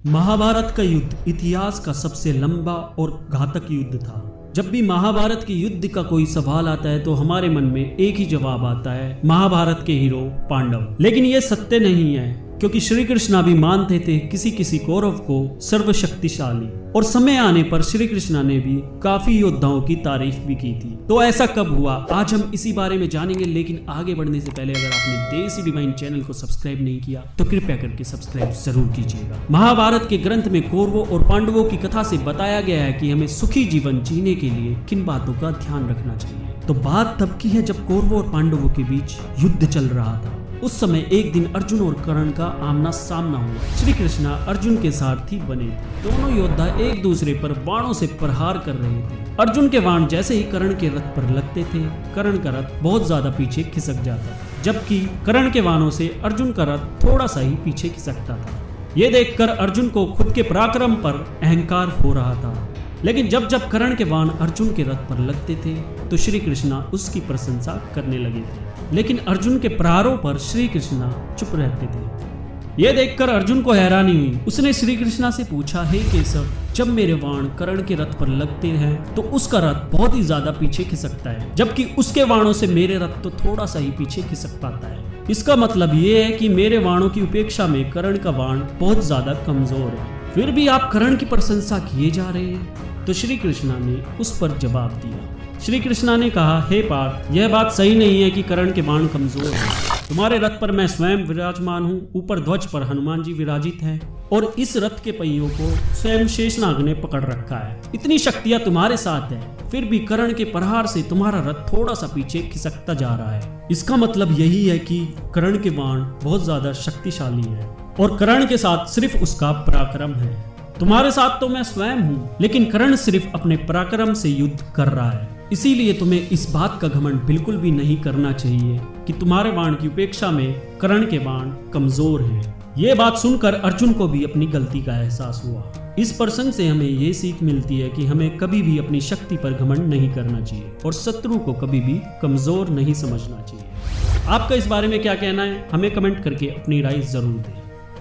महाभारत का युद्ध इतिहास का सबसे लंबा और घातक युद्ध था। जब भी महाभारत के युद्ध का कोई सवाल आता है तो हमारे मन में एक ही जवाब आता है, महाभारत के हीरो पांडव। लेकिन ये सत्य नहीं है, क्योंकि श्री कृष्णा भी मानते थे किसी किसी कौरव को सर्वशक्तिशाली, और समय आने पर श्री कृष्णा ने भी काफी योद्धाओं की तारीफ भी की थी। तो ऐसा कब हुआ, आज हम इसी बारे में जानेंगे। लेकिन आगे बढ़ने से पहले अगर आपने देसी डिवाइन चैनल को सब्सक्राइब नहीं किया तो कृपया करके सब्सक्राइब जरूर कीजिएगा। महाभारत के ग्रंथ में कौरवों और पांडवों की कथा से बताया गया है कि हमें सुखी जीवन जीने के लिए किन बातों का ध्यान रखना चाहिए। तो बात तब की है जब कौरवों और पांडवों के बीच युद्ध चल रहा था। उस समय एक दिन अर्जुन और कर्ण का आमना सामना हुआ। श्री कृष्णा अर्जुन के सारथी बने थे। दोनों योद्धा एक दूसरे पर बाणों से प्रहार कर रहे थे। अर्जुन के बाण जैसे ही कर्ण के रथ पर लगते थे, कर्ण का रथ बहुत ज्यादा पीछे खिसक जाता, जबकि कर्ण के बाणों से अर्जुन का रथ थोड़ा सा ही पीछे खिसकता था। ये देखकर अर्जुन को खुद के पराक्रम पर अहंकार हो रहा था। लेकिन जब जब कर्ण के बाण अर्जुन के रथ पर लगते थे तो श्री कृष्णा उसकी प्रशंसा करने लगे थे। लेकिन अर्जुन के प्रहारों पर श्री कृष्णा चुप रहते थे। यह देखकर अर्जुन को हैरानी हुई। उसने श्री कृष्णा से पूछा, हे केशव, जब मेरे बाण कर्ण के रथ पर लगते हैं तो उसका रथ बहुत ही ज्यादा पीछे खिसकता है, जबकि उसके बाणों से मेरे रथ तो थोड़ा सा ही पीछे खिसक पाता है। इसका मतलब ये है कि मेरे बाणों की उपेक्षा में कर्ण का बाण बहुत ज्यादा कमजोर है, फिर भी आप कर्ण की प्रशंसा किए जा रहे हैं। तो श्री कृष्णा ने उस पर जवाब दिया। श्री कृष्णा ने कहा, हे पार्थ, यह बात सही नहीं है कि कर्ण के बाण कमजोर हैं। तुम्हारे रथ पर मैं स्वयं विराजमान हूँ, ऊपर ध्वज पर हनुमान जी विराजित हैं, और इस रथ के पहियों को स्वयं शेषनाग ने पकड़ रखा है। इतनी शक्तियां तुम्हारे साथ है, फिर भी कर्ण के प्रहार से तुम्हारा रथ थोड़ा सा पीछे खिसकता जा रहा है। इसका मतलब यही है कि कर्ण के बाण बहुत ज्यादा शक्तिशाली है और कर्ण के साथ सिर्फ उसका पराक्रम है। तुम्हारे साथ तो मैं स्वयं हूँ, लेकिन कर्ण सिर्फ अपने पराक्रम से युद्ध कर रहा है। इसीलिए तुम्हें इस बात का घमंड बिल्कुल भी नहीं करना चाहिए कि तुम्हारे बाण की उपेक्षा में कर्ण के बाण कमजोर हैं। ये बात सुनकर अर्जुन को भी अपनी गलती का एहसास हुआ। इस प्रसंग से हमें ये सीख मिलती है कि हमें कभी भी अपनी शक्ति पर घमंड नहीं करना चाहिए और शत्रु को कभी भी कमजोर नहीं समझना चाहिए। आपका इस बारे में क्या कहना है, हमें कमेंट करके अपनी राय जरूर दें।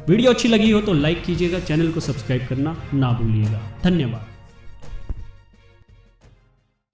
वीडियो अच्छी लगी हो तो लाइक कीजिएगा, चैनल को सब्सक्राइब करना ना भूलिएगा। धन्यवाद।